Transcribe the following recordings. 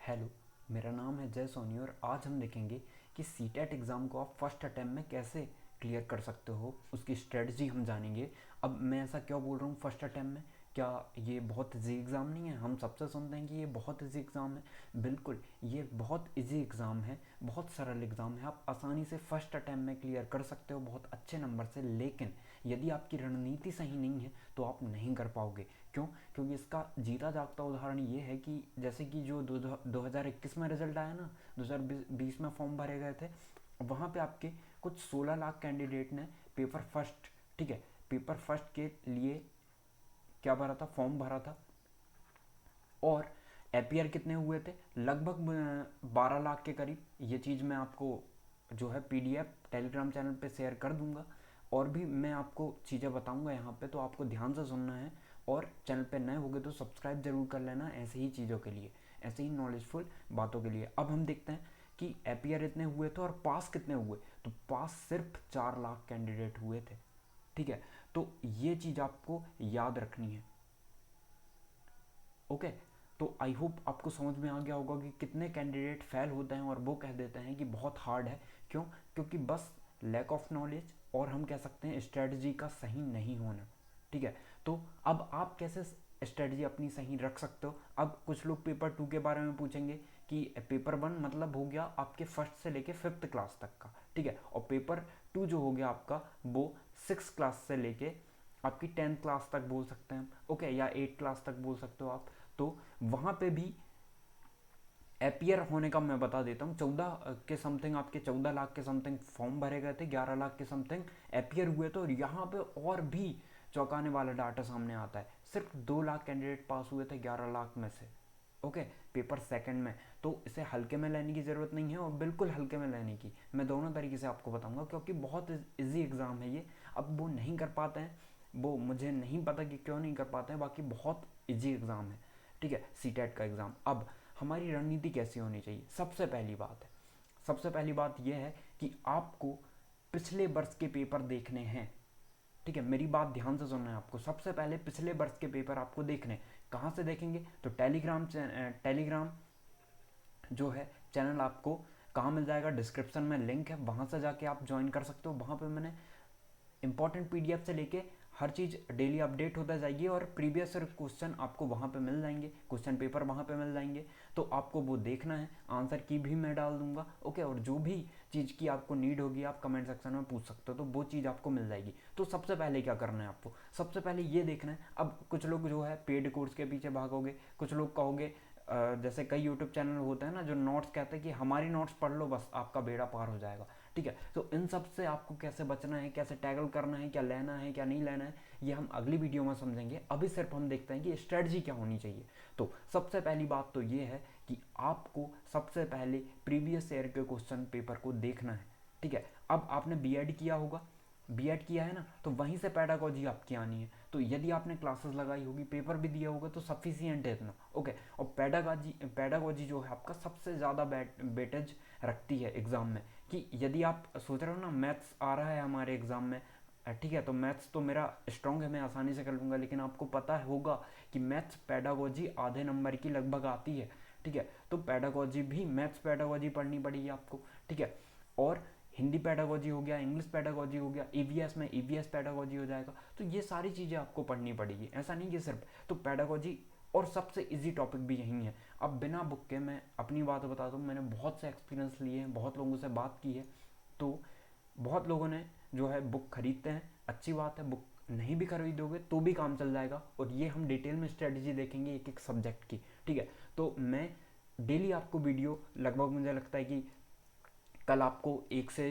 Hello, मेरा नाम है जय सोनी और आज हम देखेंगे कि सीटेट एग्ज़ाम को आप फर्स्ट अटैम्प्ट में कैसे क्लियर कर सकते हो, उसकी स्ट्रेटजी हम जानेंगे। अब मैं ऐसा क्यों बोल रहा हूँ फर्स्ट अटैम्प्ट में? क्या ये बहुत इजी एग्ज़ाम नहीं है? हम सबसे सुनते हैं कि ये बहुत इजी एग्ज़ाम है। बिल्कुल, ये बहुत इजी एग्ज़ाम है, बहुत सरल एग्ज़ाम है। आप आसानी से फर्स्ट अटैम्प्ट में क्लियर कर सकते हो बहुत अच्छे नंबर से, लेकिन यदि आपकी रणनीति सही नहीं है तो आप नहीं कर पाओगे। क्यों? क्योंकि इसका जीता जागता उदाहरण ये है कि जैसे कि जो 2021 में रिजल्ट आया ना, 2020 में फॉर्म भरे गए थे, वहाँ पे आपके कुछ 16 लाख कैंडिडेट ने पेपर फर्स्ट, ठीक है, पेपर फर्स्ट के लिए क्या भरा था, फॉर्म भरा था। और एपीआर कितने हुए थे? लगभग 12 लाख के करीब। ये चीज़ मैं आपको जो है पीडीएफ टेलीग्राम चैनल पे शेयर कर दूंगा, और भी मैं आपको चीज़ें बताऊंगा यहाँ पे, तो आपको ध्यान से सुनना है। और चैनल पे नए होगे तो सब्सक्राइब जरूर कर लेना, ऐसे ही चीज़ों के लिए, ऐसे ही नॉलेजफुल बातों के लिए। अब हम देखते हैं कि एपीआर इतने हुए थे और पास कितने हुए। तो पास सिर्फ 4 लाख कैंडिडेट हुए थे, ठीक है। तो ये चीज़ आपको याद रखनी है, ओके। तो आई होप आपको समझ में आ गया होगा कि कितने कैंडिडेट फेल होते हैं और वो कह देते हैं कि बहुत हार्ड है। क्यों? क्योंकि बस लैक ऑफ नॉलेज, और हम कह सकते हैं स्ट्रेटजी का सही नहीं होना, ठीक है। तो अब आप कैसे स्ट्रेटजी अपनी सही रख सकते हो? अब कुछ लोग पेपर 2 के बारे में पूछेंगे कि पेपर 1 मतलब हो गया आपके फर्स्ट से लेके 5th क्लास तक का, ठीक है, और पेपर 2 जो हो गया आपका वो 6 क्लास से लेके आपकी 10th क्लास तक बोल सकते हैं, ओके, या 8 क्लास तक बोल सकते हो आप। तो वहाँ पे भी एपियर होने का मैं बता देता हूँ। 14 के समथिंग, आपके 14 लाख के समथिंग फॉर्म भरे गए थे, 11 लाख के समथिंग एपियर हुए थे। और यहाँ पे और भी चौंकाने वाला डाटा सामने आता है, सिर्फ 2 लाख कैंडिडेट पास हुए थे 11 लाख में से, ओके, पेपर सेकंड में। तो इसे हल्के में लेने की ज़रूरत नहीं है, और बिल्कुल हल्के में लेने की मैं दोनों तरीके से आपको बताऊंगा, क्योंकि बहुत इजी एग्ज़ाम है ये। अब वो नहीं कर पाते हैं, वो मुझे नहीं पता कि क्यों नहीं कर पाते हैं, बाकी बहुत इजी एग्ज़ाम है, ठीक है, सीटेट का एग्ज़ाम। अब हमारी रणनीति कैसी होनी चाहिए? सबसे पहली बात है, सबसे पहली बात यह है कि आपको पिछले वर्ष के पेपर देखने हैं, ठीक है। मेरी बात ध्यान से सुनना है आपको। सबसे पहले पिछले वर्ष के पेपर आपको देखने। कहाँ से देखेंगे? तो टेलीग्राम जो है चैनल आपको कहाँ मिल जाएगा? डिस्क्रिप्शन में लिंक है, वहाँ से जाके आप ज्वाइन कर सकते हो। वहाँ पे मैंने इंपॉर्टेंट पीडीएफ से लेके हर चीज़ डेली अपडेट होता जाएगी, और प्रीवियस क्वेश्चन आपको वहाँ पे मिल जाएंगे, क्वेश्चन पेपर वहाँ पे मिल जाएंगे। तो आपको वो देखना है, आंसर की भी मैं डाल दूंगा, ओके। और जो भी चीज़ की आपको नीड होगी आप कमेंट सेक्शन में पूछ सकते हो, तो वो चीज़ आपको मिल जाएगी। तो सबसे पहले क्या करना है आपको? सबसे पहले ये देखना है। अब कुछ लोग जो है पेड कोर्स के पीछे भागोगे, कुछ लोग कहोगे जैसे कई यूट्यूब चैनल होते हैं ना जो नोट्स कहते हैं कि हमारी नोट्स पढ़ लो बस आपका बेड़ा पार हो जाएगा, ठीक है। तो इन सब से आपको कैसे बचना है, कैसे टैगल करना है, क्या लेना है क्या नहीं लेना है, ये हम अगली वीडियो में समझेंगे। अभी सिर्फ हम देखते हैं कि स्ट्रेटजी क्या होनी चाहिए। तो सबसे पहली बात तो ये है कि आपको सबसे पहले प्रीवियस ईयर के क्वेश्चन पेपर को देखना है, ठीक है। अब आपने बीएड किया होगा, बीएड किया है ना, तो वहीं से पेडागोजी आपकी आनी है। तो यदि आपने क्लासेस लगाई होगी, पेपर भी दिया होगा, तो सफिशियंट है इतना, ओके। और पेडागोजी पेडागोजी जो है आपका सबसे ज़्यादा वेटेज रखती है एग्ज़ाम में। कि यदि आप सोच रहे हो ना मैथ्स आ रहा है हमारे एग्ज़ाम में, ठीक है, तो मैथ्स तो मेरा स्ट्रॉन्ग है, मैं आसानी से कर लूँगा, लेकिन आपको पता होगा कि मैथ्स पेडागोजी आधे नंबर की लगभग आती है, ठीक है। तो पेडागोजी भी, मैथ्स पेडागोजी पढ़नी पड़ेगी आपको, ठीक है। और हिंदी पेडागोजी हो गया, इंग्लिश पेडागोजी हो गया, ईवीएस में ईवीएस पेडागोजी हो जाएगा। तो ये सारी चीज़ें आपको पढ़नी पड़ेगी, ऐसा नहीं कि सिर्फ तो पेडागोजी। और सबसे इजी टॉपिक भी यही है। अब बिना बुक के मैं अपनी बात बताता हूँ, मैंने बहुत से एक्सपीरियंस लिए हैं, बहुत लोगों से बात की है। तो बहुत लोगों ने जो है बुक खरीदते हैं, अच्छी बात है, बुक नहीं भी खरीदोगे तो भी काम चल जाएगा। और ये हम डिटेल में स्ट्रेटजी देखेंगे एक एक सब्जेक्ट की, ठीक है। तो मैं डेली आपको वीडियो, लगभग मुझे लगता है कि कल आपको 1 से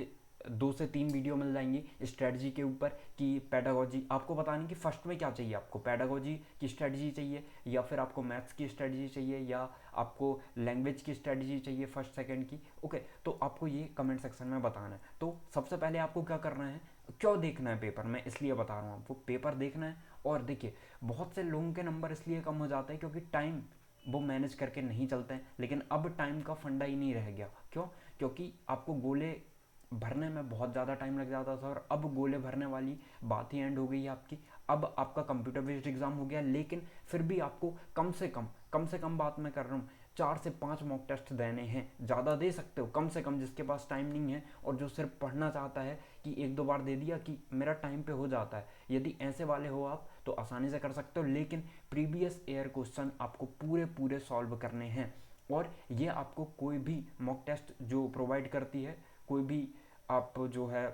2 से 3 वीडियो मिल जाएंगी स्ट्रेटजी के ऊपर, कि पेडागोजी आपको बताने की फर्स्ट में क्या चाहिए आपको, पेडागोजी की स्ट्रेटजी चाहिए, या फिर आपको मैथ्स की स्ट्रेटजी चाहिए, या आपको लैंग्वेज की स्ट्रेटजी चाहिए फर्स्ट सेकंड की, ओके। तो आपको ये कमेंट सेक्शन में बताना है। तो सबसे पहले आपको क्या करना है, क्यों देखना है पेपर, मैं इसलिए बता रहा हूँ आपको, पेपर देखना है। और देखिए, बहुत से लोगों के नंबर इसलिए कम हो जाते हैं क्योंकि टाइम वो मैनेज करके नहीं चलते हैं। लेकिन अब टाइम का फंडा ही नहीं रह गया। क्यों? क्योंकि आपको गोले भरने में बहुत ज़्यादा टाइम लग जाता था, और अब गोले भरने वाली बात ही एंड हो गई है आपकी। अब आपका कंप्यूटर बेस्ड एग्ज़ाम हो गया, लेकिन फिर भी आपको कम से कम कम से कम बात मैं कर रहा हूँ, 4 से 5 मॉक टेस्ट देने हैं, ज़्यादा दे सकते हो कम से कम, जिसके पास टाइम नहीं है और जो सिर्फ पढ़ना चाहता है कि एक दो बार दे दिया कि मेरा टाइम पे हो जाता है, यदि ऐसे वाले हो आप तो आसानी से कर सकते हो। लेकिन प्रीवियस ईयर क्वेश्चन आपको पूरे पूरे सॉल्व करने हैं, और ये आपको कोई भी मॉक टेस्ट जो प्रोवाइड करती है, कोई भी आप जो है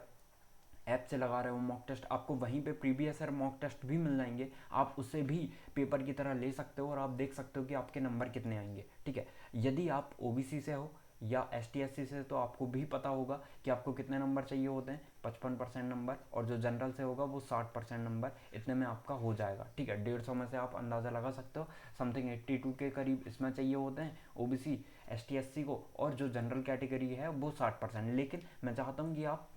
ऐप से लगा रहे हो मॉक टेस्ट, आपको वहीं पे प्रीवियस ईयर मॉक टेस्ट भी मिल जाएंगे, आप उसे भी पेपर की तरह ले सकते हो और आप देख सकते हो कि आपके नंबर कितने आएंगे। ठीक है, यदि आप ओबीसी से हो या ST SC से तो आपको भी पता होगा कि आपको कितने नंबर चाहिए होते हैं, 55% नंबर, और जो जनरल से होगा वो 60% नंबर, इतने में आपका हो जाएगा। ठीक है, 150 में से आप अंदाज़ा लगा सकते हो, समथिंग 82 के करीब इसमें चाहिए होते हैं ओबीसी ST SC को, और जो जनरल कैटेगरी है वो 60%। लेकिन मैं चाहता हूँ कि आप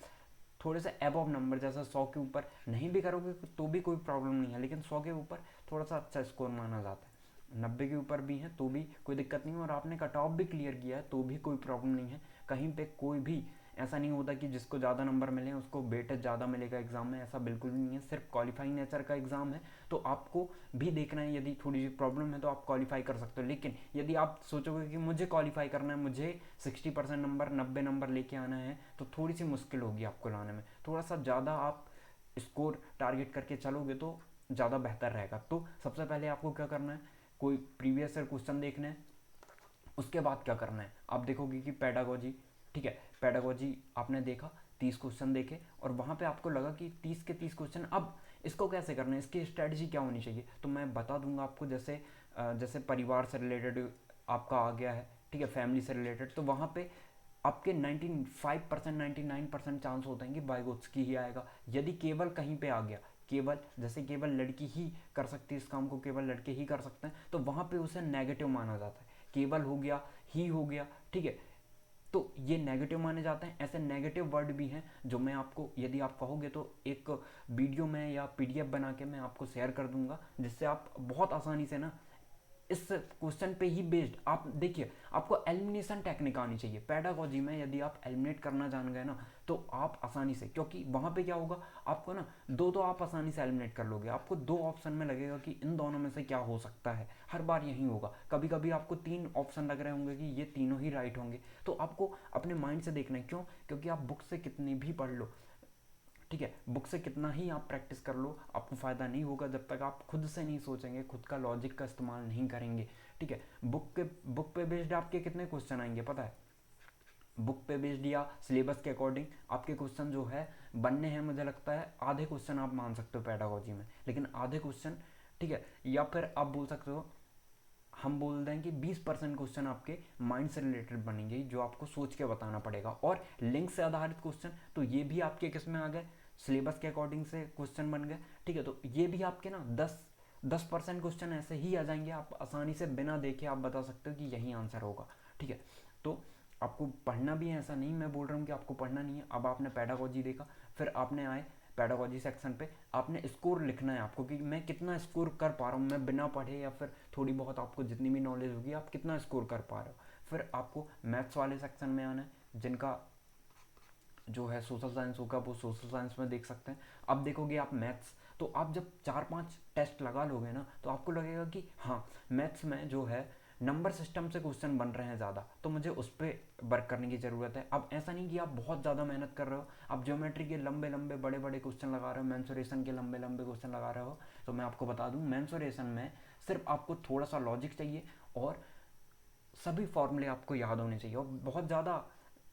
थोड़े से एबव नंबर, जैसा 100 के ऊपर नहीं भी करोगे तो भी कोई प्रॉब्लम नहीं है, लेकिन 100 के ऊपर थोड़ा सा अच्छा स्कोर माना जाता है, 90 के ऊपर भी है तो भी कोई दिक्कत नहीं है, और आपने कट ऑफ भी क्लियर किया है तो भी कोई प्रॉब्लम नहीं है। कहीं पे कोई भी ऐसा नहीं होता कि जिसको ज़्यादा नंबर मिले उसको वेटेज ज़्यादा मिलेगा एग्जाम में, ऐसा बिल्कुल भी नहीं है। सिर्फ क्वालिफाइंग नेचर का एग्जाम है, तो आपको भी देखना है, यदि थोड़ी सी प्रॉब्लम है तो आप क्वालिफाई कर सकते हो। लेकिन यदि आप सोचोगे कि मुझे क्वालिफाई करना है, मुझे 60% नंबर, 90 नंबर लेके आना है, तो थोड़ी सी मुश्किल होगी आपको लाने में, थोड़ा सा ज़्यादा आप स्कोर टारगेट करके चलोगे तो ज़्यादा बेहतर रहेगा। तो सबसे पहले आपको क्या करना है, कोई प्रीवियस ईयर क्वेश्चन देखना है। उसके बाद क्या करना है, आप देखोगे कि पेडागोजी, ठीक है, पेडागोजी आपने देखा, 30 क्वेश्चन देखे, और वहाँ पे आपको लगा कि 30 के 30 क्वेश्चन, अब इसको कैसे करना है, इसकी स्ट्रेटजी क्या होनी चाहिए, तो मैं बता दूंगा आपको। जैसे परिवार से रिलेटेड आपका आ गया है, ठीक है, फैमिली से रिलेटेड, तो वहाँ पे आपके 95% 99% चांस होते हैं कि बाइगोट्स की ही आएगा। यदि केवल कहीं पे आ गया, केवल जैसे केवल लड़की ही कर सकती है इस काम को, केवल लड़के ही कर सकते हैं, तो वहाँ पे उसे नेगेटिव माना जाता है। केवल हो गया, ही हो गया, ठीक है, तो ये नेगेटिव माने जाते हैं। ऐसे नेगेटिव वर्ड भी हैं जो मैं आपको, यदि आप कहोगे तो एक वीडियो में या PDF बना के मैं आपको शेयर कर दूंगा, जिससे आप बहुत आसानी से ना इस क्वेश्चन पे ही बेस्ड आप देखिए, आपको एलिमिनेशन टेक्निक आनी चाहिए पेडागोजी में। यदि आप एलिमिनेट करना जान गए ना तो आप आसानी से, क्योंकि वहां पे क्या होगा, आपको ना दो तो आप आसानी से एलिमिनेट कर लोगे, आपको दो ऑप्शन में लगेगा कि इन दोनों में से क्या हो सकता है, हर बार यही होगा। कभी कभी आपको 3 ऑप्शन लग रहे होंगे कि ये तीनों ही राइट होंगे, तो आपको अपने माइंड से देखना है। क्यों? क्योंकि आप बुक से कितनी भी पढ़ लो, ठीक है, बुक से कितना ही आप प्रैक्टिस कर लो, आपको फ़ायदा नहीं होगा जब तक आप खुद से नहीं सोचेंगे, खुद का लॉजिक का इस्तेमाल नहीं करेंगे। ठीक है, बुक पे बेस्ड आपके कितने क्वेश्चन आएंगे पता है? बुक पे बेस्ड या सिलेबस के अकॉर्डिंग आपके क्वेश्चन जो है बनने हैं, मुझे लगता है आधे क्वेश्चन आप मान सकते हो पेडागोजी में, लेकिन आधे क्वेश्चन, ठीक है, या फिर आप बोल सकते हो, हम बोल दें कि 20% क्वेश्चन आपके माइंड से रिलेटेड बनेंगे, जो आपको सोच के बताना पड़ेगा। और लिंक से आधारित क्वेश्चन, तो ये भी आपके किस में आ गए, सिलेबस के अकॉर्डिंग से क्वेश्चन बन गए। ठीक है, तो ये भी आपके ना 10% क्वेश्चन ऐसे ही आ जाएंगे, आप आसानी से बिना देखे आप बता सकते हो कि यही आंसर होगा। ठीक है, तो आपको पढ़ना भी है, ऐसा नहीं मैं बोल रहा हूँ कि आपको पढ़ना नहीं है। अब आपने पेडागोजी देखा, फिर आपने आए पेडागोजी सेक्शन पे, आपने स्कोर लिखना है आपको कि मैं कितना स्कोर कर पा रहा हूँ, मैं बिना पढ़े या फिर थोड़ी बहुत आपको जितनी भी नॉलेज होगी आप कितना स्कोर कर पा रहे हो। फिर आपको मैथ्स वाले सेक्शन में आना है, जिनका जो है सोशल साइंस होगा वो सोशल साइंस में देख सकते हैं। अब देखोगे आप मैथ्स, तो आप जब 4-5 टेस्ट लगा लोगे ना तो आपको लगेगा कि हाँ, मैथ्स में जो है नंबर सिस्टम से क्वेश्चन बन रहे हैं ज़्यादा, तो मुझे उस पर वर्क करने की ज़रूरत है। अब ऐसा नहीं कि आप बहुत ज़्यादा मेहनत कर रहे हो, आप ज्योमेट्री के लंबे लंबे बड़े बड़े क्वेश्चन लगा रहे हो, मेंसुरेशन के लंबे लंबे क्वेश्चन लगा रहे हो, तो मैं आपको बता दूं मेंसुरेशन में सिर्फ आपको थोड़ा सा लॉजिक चाहिए, और सभी फॉर्मूले आपको याद होने चाहिए, और बहुत ज़्यादा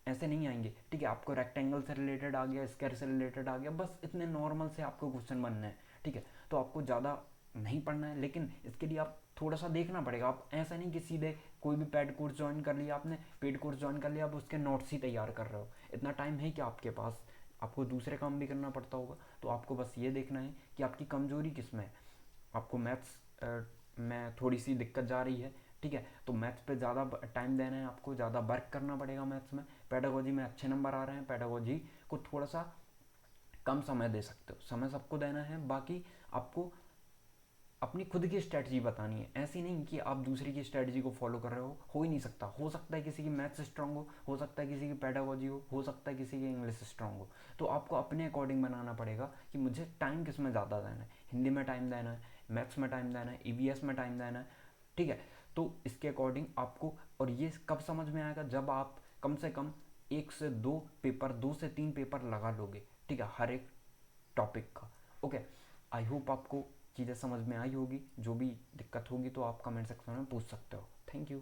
ऐसे नहीं आएंगे। ठीक है, आपको रेक्टेंगल से रिलेटेड आ गया, स्क्वायर से रिलेटेड आ गया, बस इतने नॉर्मल से आपको क्वेश्चन बनना है। ठीक है, तो आपको ज़्यादा नहीं पढ़ना है, लेकिन इसके लिए आप थोड़ा सा देखना पड़ेगा। आप ऐसा नहीं कि सीधे कोई भी पेड कोर्स ज्वाइन कर लिया आपने, पेड कोर्स ज्वाइन कर लिया, आप उसके नोट्स ही तैयार कर रहे हो, इतना टाइम है कि आपके पास, आपको दूसरे काम भी करना पड़ता होगा। तो आपको बस ये देखना है कि आपकी कमजोरी किस में है। आपको मैथ्स में थोड़ी सी दिक्कत जा रही है, ठीक है, तो मैथ्स पे ज़्यादा टाइम देना है, आपको ज़्यादा वर्क करना पड़ेगा मैथ्स में। पेडागोजी में अच्छे नंबर आ रहे हैं, पेडागोजी को थोड़ा सा कम समय दे सकते हो, समय सबको देना है। बाकी आपको अपनी खुद की स्ट्रेटजी बतानी है, ऐसी नहीं कि आप दूसरी की स्ट्रेटजी को फॉलो कर रहे हो ही नहीं सकता। हो सकता है किसी की मैथ्स स्ट्रांग हो सकता है किसी की पेडागोजी हो सकता है किसी की इंग्लिश स्ट्रांग हो, तो आपको अपने अकॉर्डिंग बनाना पड़ेगा कि मुझे टाइम किस में ज़्यादा देना है, हिंदी में टाइम देना है, मैथ्स में टाइम देना है, EVS में टाइम देना है। ठीक है, तो इसके अकॉर्डिंग आपको, और ये कब समझ में आएगा, जब आप कम से कम 1 से 2 पेपर, 2 से 3 पेपर लगा लोगे, ठीक है, हर एक टॉपिक का। ओके, आई होप आपको चीज़ें समझ में आई होगी। जो भी दिक्कत होगी तो आप कमेंट सेक्शन में पूछ सकते हो। Thank you.